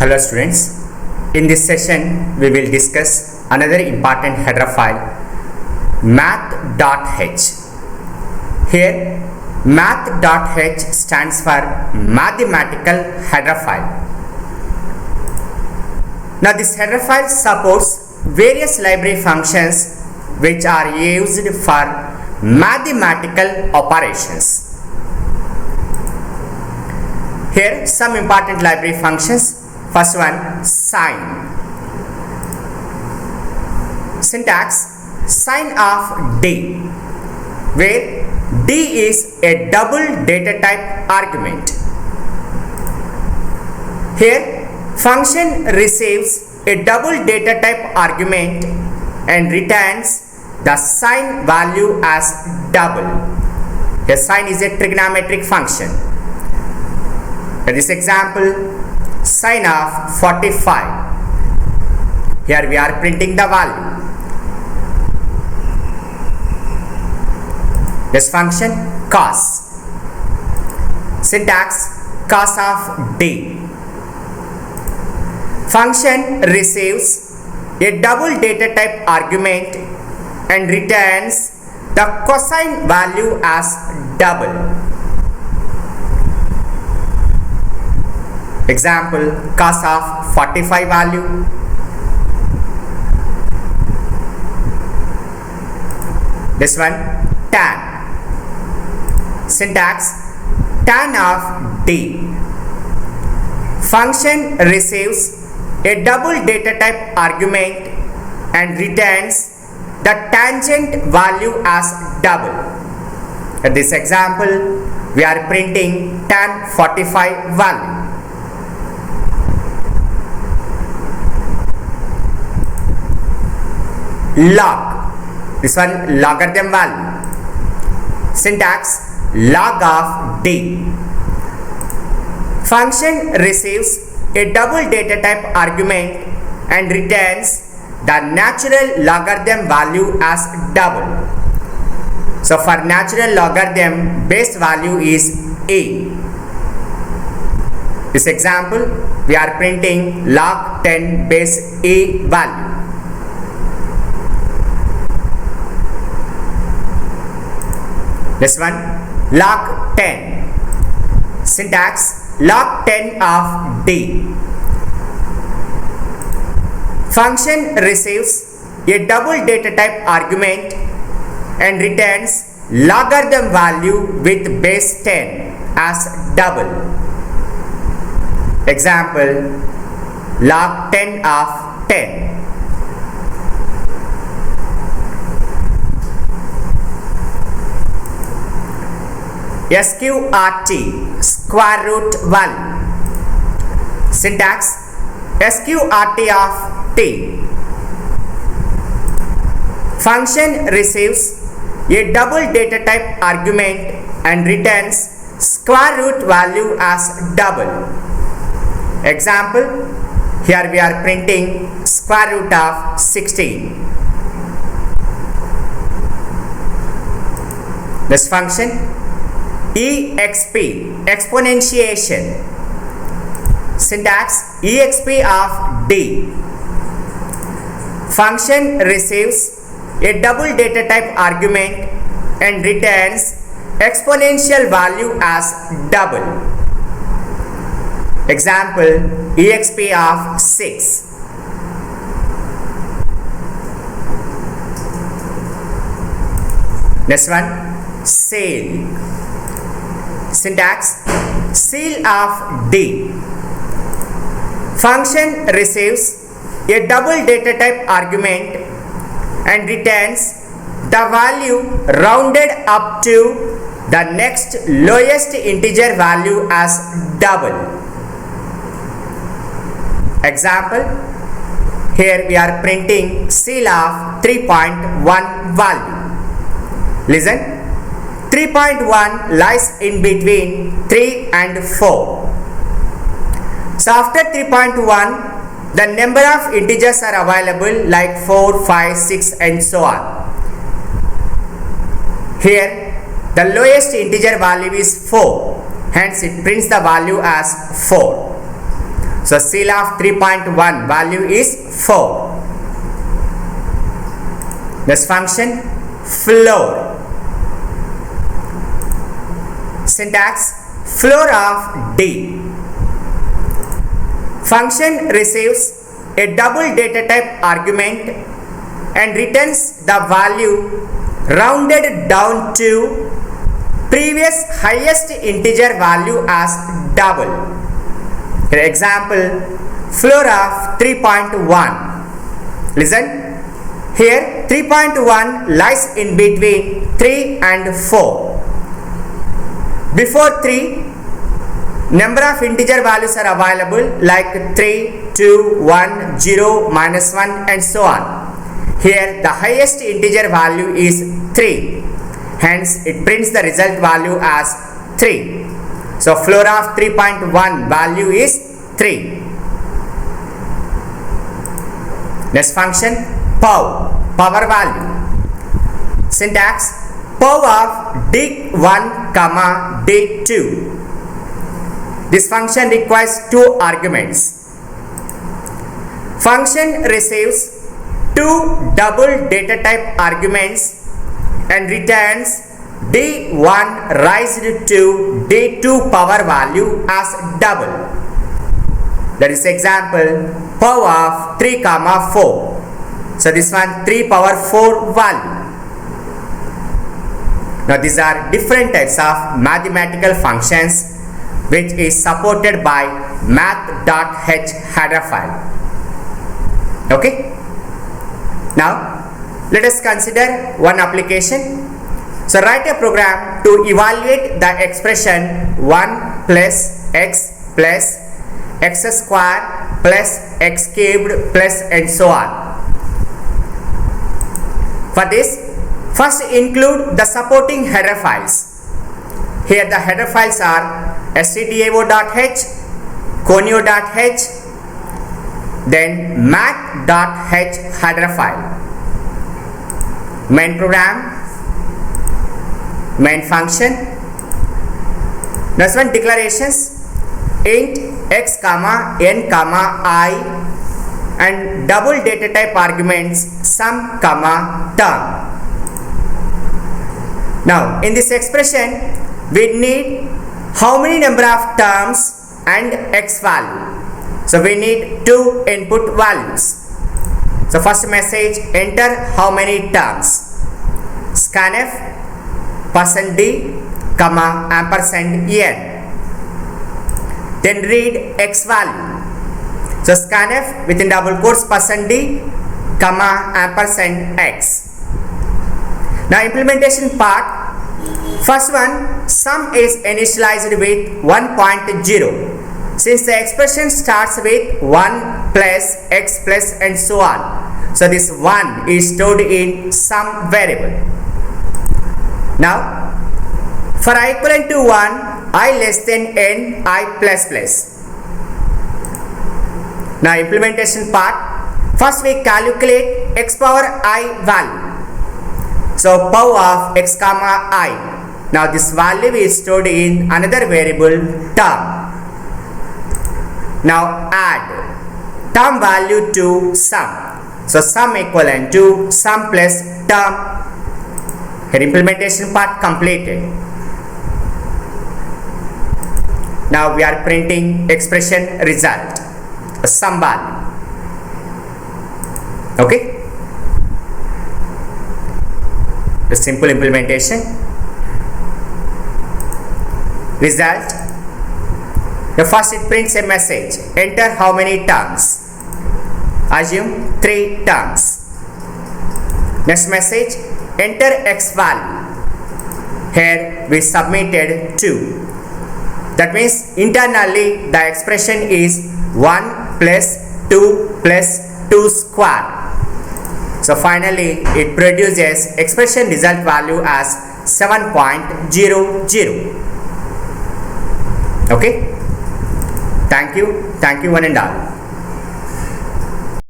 Hello students, in this session we will discuss another important header file math.h. Here math.h stands for mathematical header file. Now this header file supports various library functions which are used for mathematical operations. Here some important library functions. First one, sine. Syntax, sine of d, where d is a double data type argument. Here function receives a double data type argument and returns the sine value as double. The sine is a trigonometric function. In this example, sine of 45. Here we are printing the value. This function cos. Syntax, cos of d. Function receives a double data type argument and returns the cosine value as double. Example, cos of 45 value. This one, tan. Syntax, tan of d. Function receives a double data type argument and returns the tangent value as double. In this example, we are printing tan 45 value. Log, this one logarithm value. Syntax, log of d. Function receives a double data type argument and returns the natural logarithm value as double. So for natural logarithm, base value is a. This example, we are printing log 10 base a value. This one, log 10. Syntax, log 10 of d. Function receives a double data type argument and returns logarithm value with base 10 as double. Example, log 10 of 10. SQRT, square root value. Syntax, SQRT of t. Function receives a double data type argument and returns square root value as double. Example, here we are printing square root of 16. This function, exp, exponentiation. Syntax, exp of d. Function receives a double data type argument and returns exponential value as double. Example, exp of 6. Next one, sale. Syntax, ceil of d. Function receives a double data type argument and returns the value rounded up to the next lowest integer value as double. Example, here we are printing ceil of 3.1 value. Listen. 3.1 lies in between 3 and 4. So after 3.1, the number of integers are available like 4, 5, 6 and so on. Here the lowest integer value is 4. Hence it prints the value as 4. So CEL of 3.1 value is 4. This function floor. Syntax floor of D. Function receives a double data type argument and returns the value rounded down to previous highest integer value as double. For example, floor of 3.1. Listen. Here 3.1 lies in between 3 and 4. Before 3, number of integer values are available like 3, 2, 1, 0, minus 1 and so on. Here the highest integer value is 3. Hence it prints the result value as 3. So floor of 3.1 value is 3. Next function POW, power value. Syntax POW of D1 comma D2. This function requires 2 arguments. Function receives 2 double data type arguments and returns D1 raised to D2 power value as double. That is example POW of 3 comma 4. So this one 3 power 4 value. Now these are different types of mathematical functions which is supported by math.h header file. Okay. Now let us consider one application. So write a program to evaluate the expression 1 plus x square plus x cubed plus and so on. For this, first include the supporting header files. Here the header files are stdio.h, conio.h, then math.h header file. Main program, main function. Next one declarations. Int x comma n comma I and double data type arguments sum comma term. Now in this expression we need how many number of terms and x value. So we need 2 input values. So first message, enter how many terms. Scanf %d comma ampersand n. Then read x value. So scanf within double quotes %d comma ampersand x. Now implementation part. First one, sum is initialized with 1.0 since the expression starts with 1 plus x plus and so on. So this 1 is stored in sum variable. Now for I equivalent to 1, I less than n, I plus plus. Now implementation part. First we calculate x power I value. So POW of x comma I. Now this value is stored in another variable term. Now add term value to sum. So sum equivalent to sum plus term. Here implementation part completed. Now we are printing expression result, a sum value. Okay. The simple implementation. Result. The first it prints a message. Enter how many terms. Assume 3 terms. Next message. Enter x value. Here we submitted 2. That means internally the expression is 1 plus 2 plus 2 square. So finally it produces expression result value as 7.00. Okay. Thank you one and all.